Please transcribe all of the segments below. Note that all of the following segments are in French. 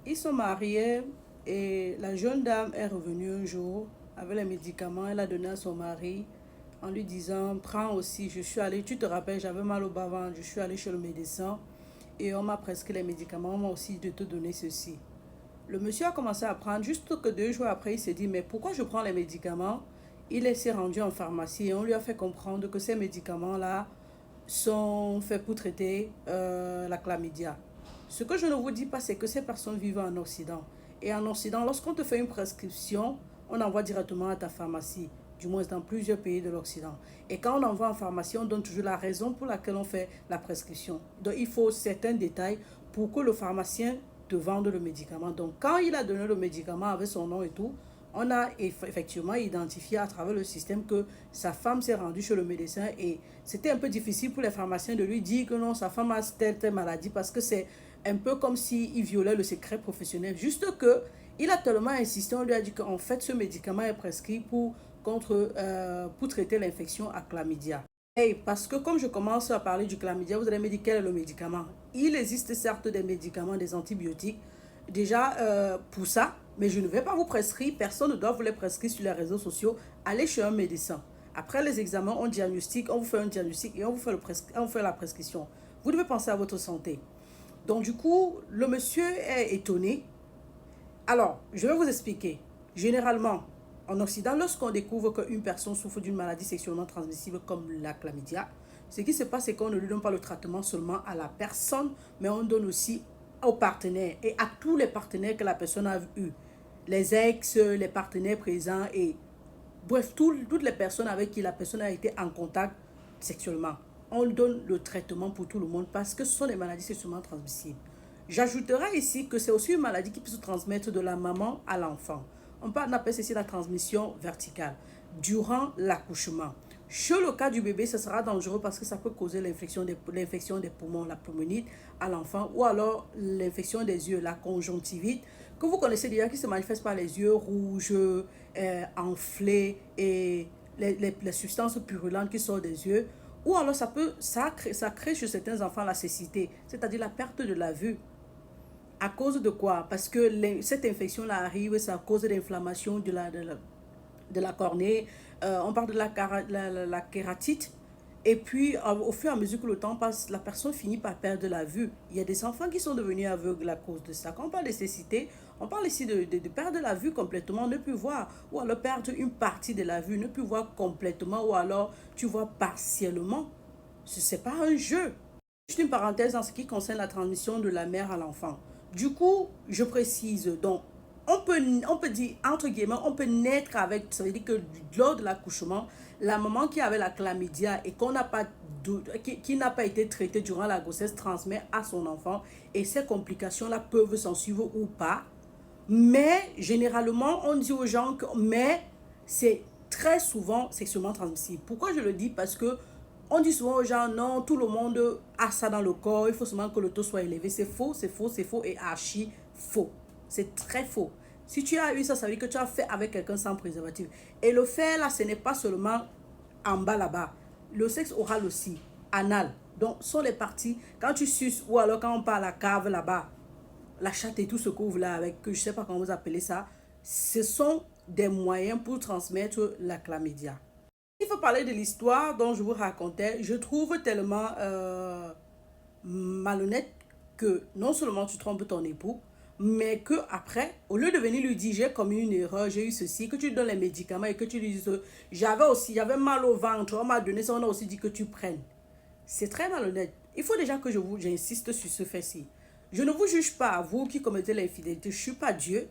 Ils sont mariés et la jeune dame est revenue un jour avec les médicaments. Elle a donné à son mari en lui disant, prends aussi, je suis allée, tu te rappelles, j'avais mal au bas-ventre, je suis allée chez le médecin et on m'a prescrit les médicaments, on m'a aussi de te donner ceci. Le monsieur a commencé à prendre, juste que 2 jours après, il s'est dit, mais pourquoi je prends les médicaments? Il s'est rendu en pharmacie et on lui a fait comprendre que ces médicaments-là sont faits pour traiter la chlamydia. Ce que je ne vous dis pas, c'est que ces personnes vivent en Occident. Et en Occident, lorsqu'on te fait une prescription, on envoie directement à ta pharmacie, du moins dans plusieurs pays de l'Occident. Et quand on envoie en pharmacie, on donne toujours la raison pour laquelle on fait la prescription. Donc il faut certains détails pour que le pharmacien te vende le médicament. Donc quand il a donné le médicament avec son nom et tout, on a effectivement identifié à travers le système que sa femme s'est rendue chez le médecin et c'était un peu difficile pour les pharmaciens de lui dire que non, sa femme a telle maladie parce que c'est un peu comme s'il violait le secret professionnel. Juste que il a tellement insisté, on lui a dit qu'en fait ce médicament est prescrit pour traiter l'infection à chlamydia. Hey, parce que comme je commence à parler du chlamydia, vous allez me dire quel est le médicament. Il existe certes des médicaments, des antibiotiques, déjà pour ça, mais je ne vais pas vous prescrire, personne ne doit vous les prescrire sur les réseaux sociaux. Allez chez un médecin. Après les examens, on diagnostique, on vous fait un diagnostic et on vous fait la prescription. Vous devez penser à votre santé. Donc du coup, le monsieur est étonné. Alors, je vais vous expliquer. Généralement, en Occident, lorsqu'on découvre qu'une personne souffre d'une maladie sexuellement transmissible comme la chlamydia, ce qui se passe, c'est qu'on ne lui donne pas le traitement seulement à la personne, mais on donne aussi aux partenaires et à tous les partenaires que la personne a eu. Les ex, les partenaires présents et bref, toutes les personnes avec qui la personne a été en contact sexuellement. On donne le traitement pour tout le monde parce que ce sont des maladies sexuellement transmissibles. J'ajouterai ici que c'est aussi une maladie qui peut se transmettre de la maman à l'enfant. On appelle ceci la transmission verticale durant l'accouchement. Chez le cas du bébé, ce sera dangereux parce que ça peut causer l'infection des poumons, la pneumonite à l'enfant ou alors l'infection des yeux, la conjonctivite, que vous connaissez déjà, qui se manifeste par les yeux rouges, enflés et les substances purulentes qui sortent des yeux. Ou alors ça crée chez certains enfants la cécité, c'est-à-dire la perte de la vue. À cause de quoi? Parce que cette infection-là arrive, ça cause l'inflammation de la cornée, on parle de la kératite. Et puis, au fur et à mesure que le temps passe, la personne finit par perdre la vue. Il y a des enfants qui sont devenus aveugles à cause de ça. Quand on parle de cécité, on parle ici de perdre la vue complètement, ne plus voir. Ou alors perdre une partie de la vue, ne plus voir complètement. Ou alors tu vois partiellement. Ce n'est pas un jeu. Juste une parenthèse en ce qui concerne la transmission de la mère à l'enfant. Du coup, je précise, donc, on peut dire, entre guillemets, on peut naître avec, ça veut dire que lors de l'accouchement, la maman qui avait la chlamydia et qui n'a pas été traitée durant la grossesse transmet à son enfant et ces complications-là peuvent s'en suivre ou pas. Mais généralement, on dit aux gens que c'est très souvent sexuellement transmissible. Pourquoi je le dis? Parce que on dit souvent aux gens, non, tout le monde a ça dans le corps, il faut seulement que le taux soit élevé. C'est faux, c'est faux, c'est faux et archi faux. C'est très faux. Si tu as eu ça, ça veut dire que tu as fait avec quelqu'un sans préservatif. Et le faire là, ce n'est pas seulement en bas là-bas. Le sexe oral aussi, anal. Donc, sont les parties, quand tu suces ou alors quand on parle à la cave là-bas, la chatte et tout ce qu'on là avec, que je ne sais pas comment vous appelez ça, ce sont des moyens pour transmettre la chlamydia. Il faut parler de l'histoire dont je vous racontais. Je trouve tellement malhonnête que non seulement tu trompes ton époux, mais que après, au lieu de venir lui dire j'ai commis une erreur, j'ai eu ceci, que tu lui donnes les médicaments et que tu lui dises j'avais mal au ventre, on m'a donné ça, on a aussi dit que tu prennes. C'est très malhonnête. Il faut déjà que j'insiste sur ce fait-ci. Je ne vous juge pas, vous qui commettez l'infidélité. Je ne suis pas Dieu.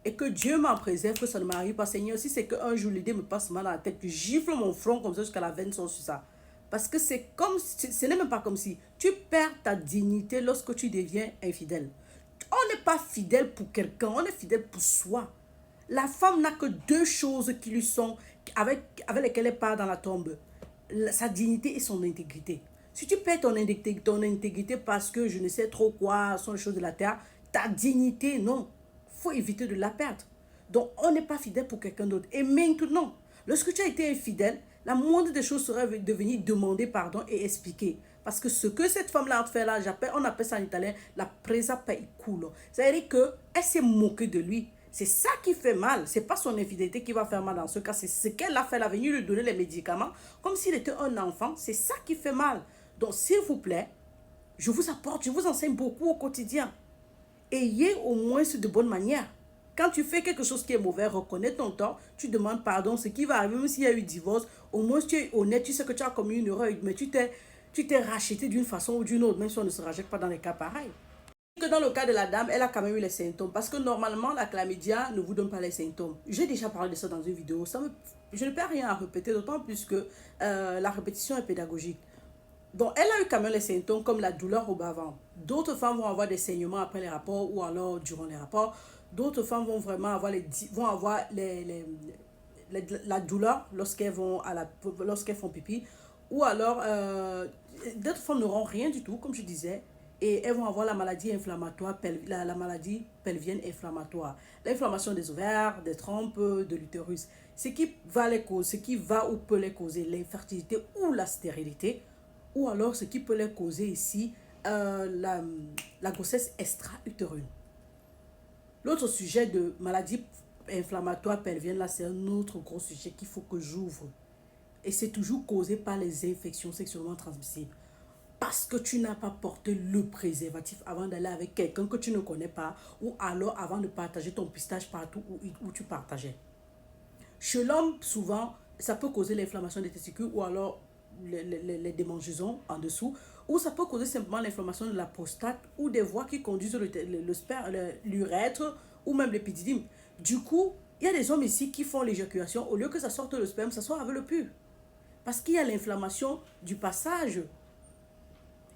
Et que Dieu m'en préserve, que ça ne m'arrive pas. Seigneur, si c'est qu'un jour l'idée me passe mal à la tête, que je gifle mon front comme ça jusqu'à la veine sur ça. Parce que c'est comme, ce n'est même pas comme si tu perds ta dignité lorsque tu deviens infidèle. On n'est pas fidèle pour quelqu'un, on est fidèle pour soi. La femme n'a que deux choses qui lui sont, avec lesquelles elle part dans la tombe. Sa dignité et son intégrité. Si tu perds ton intégrité parce que je ne sais trop quoi sont les choses de la terre, ta dignité, non. Il faut éviter de la perdre. Donc, on n'est pas fidèle pour quelqu'un d'autre. Et maintenant, lorsque tu as été infidèle, la moindre des choses serait de venir demander pardon et expliquer. Parce que ce que cette femme-là a fait là, on appelle ça en italien la presa per il culo. C'est-à-dire qu'elle s'est moquée de lui. C'est ça qui fait mal. Ce n'est pas son infidélité qui va faire mal dans ce cas. C'est ce qu'elle a fait. Elle a venu lui donner les médicaments comme s'il était un enfant. C'est ça qui fait mal. Donc, s'il vous plaît, je vous apporte, je vous enseigne beaucoup au quotidien. Ayez au moins de bonnes manières. Quand tu fais quelque chose qui est mauvais, reconnais ton tort, tu demandes pardon, ce qui va arriver, même s'il y a eu divorce, au moins tu es honnête, tu sais que tu as commis une erreur, mais tu t'es racheté d'une façon ou d'une autre, même si on ne se rachète pas dans les cas pareils. Que dans le cas de la dame, elle a quand même eu les symptômes, parce que normalement, la chlamydia ne vous donne pas les symptômes. J'ai déjà parlé de ça dans une vidéo, je ne perds rien à répéter, d'autant plus que la répétition est pédagogique. Donc, elle a eu quand même les symptômes comme la douleur au bas-ventre. D'autres femmes vont avoir des saignements après les rapports ou alors durant les rapports. D'autres femmes vont vraiment avoir, la douleur lorsqu'elles font pipi. Ou alors, d'autres femmes n'auront rien du tout, comme je disais. Et elles vont avoir la maladie inflammatoire, la maladie pelvienne inflammatoire. L'inflammation des ovaires, des trompes, de l'utérus. Ce qui va ou peut les causer l'infertilité ou la stérilité. Ou alors ce qui peut les causer ici, la grossesse extra-utérine. L'autre sujet de maladie inflammatoire pelvienne, là, c'est un autre gros sujet qu'il faut que j'ouvre. Et c'est toujours causé par les infections sexuellement transmissibles. Parce que tu n'as pas porté le préservatif avant d'aller avec quelqu'un que tu ne connais pas, ou alors avant de partager ton pistage partout où tu partageais. Chez l'homme, souvent, ça peut causer l'inflammation des testicules ou alors les démangeaisons en dessous, ou ça peut causer simplement l'inflammation de la prostate ou des voies qui conduisent l'urètre ou même l'épididyme. Du coup, il y a des hommes ici qui font l'éjaculation, au lieu que ça sorte le sperme, ça sort avec le pus. Parce qu'il y a l'inflammation du passage.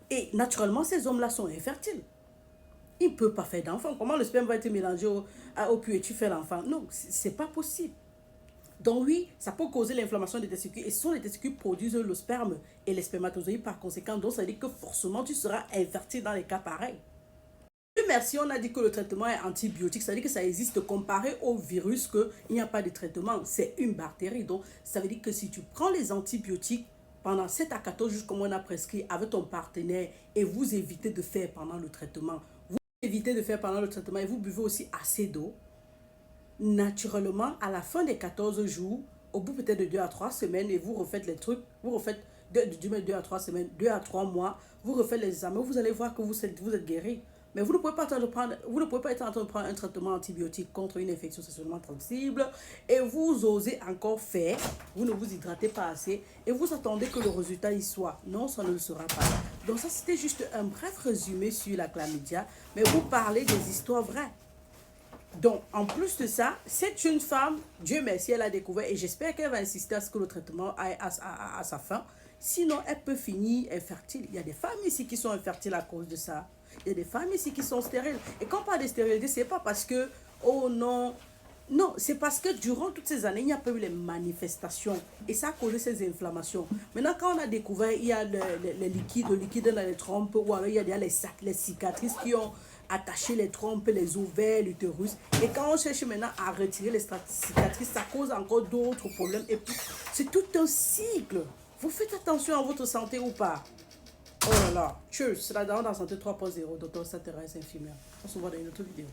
Et naturellement, ces hommes-là sont infertiles. Ils ne peuvent pas faire d'enfant. Comment le sperme va être mélangé au pus et tu fais l'enfant? Non, c'est pas possible. Donc oui, ça peut causer l'inflammation des testicules. Et ce sont les testicules qui produisent le sperme et les spermatozoïdes par conséquent. Donc ça veut dire que forcément tu seras infertile dans les cas pareils. Dieu merci, on a dit que le traitement est antibiotique. Ça veut dire que ça existe comparé au virus, qu'il n'y a pas de traitement. C'est une bactérie. Donc ça veut dire que si tu prends les antibiotiques pendant 7 à 14 jours comme on a prescrit avec ton partenaire et vous évitez de faire pendant le traitement, et vous buvez aussi assez d'eau, naturellement, à la fin des 14 jours, au bout peut-être de 2 à 3 semaines, et vous refaites les trucs, vous refaites de 2 à 3 semaines, 2 à 3 mois, vous refaites les examens, vous allez voir que vous êtes guéri. Mais vous ne pouvez pas être en train de prendre un traitement antibiotique contre une infection sexuellement transmissible et vous osez encore faire, vous ne vous hydratez pas assez et vous attendez que le résultat y soit. Non, ça ne le sera pas. Donc ça, c'était juste un bref résumé sur la chlamydia, mais vous parlez des histoires vraies. Donc, en plus de ça, cette jeune femme, Dieu merci, elle a découvert et j'espère qu'elle va insister à ce que le traitement aille à sa fin. Sinon, elle peut finir infertile. Il y a des femmes ici qui sont infertiles à cause de ça. Il y a des femmes ici qui sont stériles. Et quand on parle de stérilité, ce n'est pas parce que, oh non, non, c'est parce que durant toutes ces années, il n'y a pas eu les manifestations. Et ça a causé ces inflammations. Maintenant, quand on a découvert, il y a le liquide dans les trompes, ou alors il y a les cicatrices qui ont attaché les trompes, les ovaires, l'utérus. Et quand on cherche maintenant à retirer les cicatrices, ça cause encore d'autres problèmes. Et puis, c'est tout un cycle. Vous faites attention à votre santé ou pas? Oh là là, cheers, c'est la Daronne dans Santé 3.0, docteur Thérèse infirmière. On se voit dans une autre vidéo.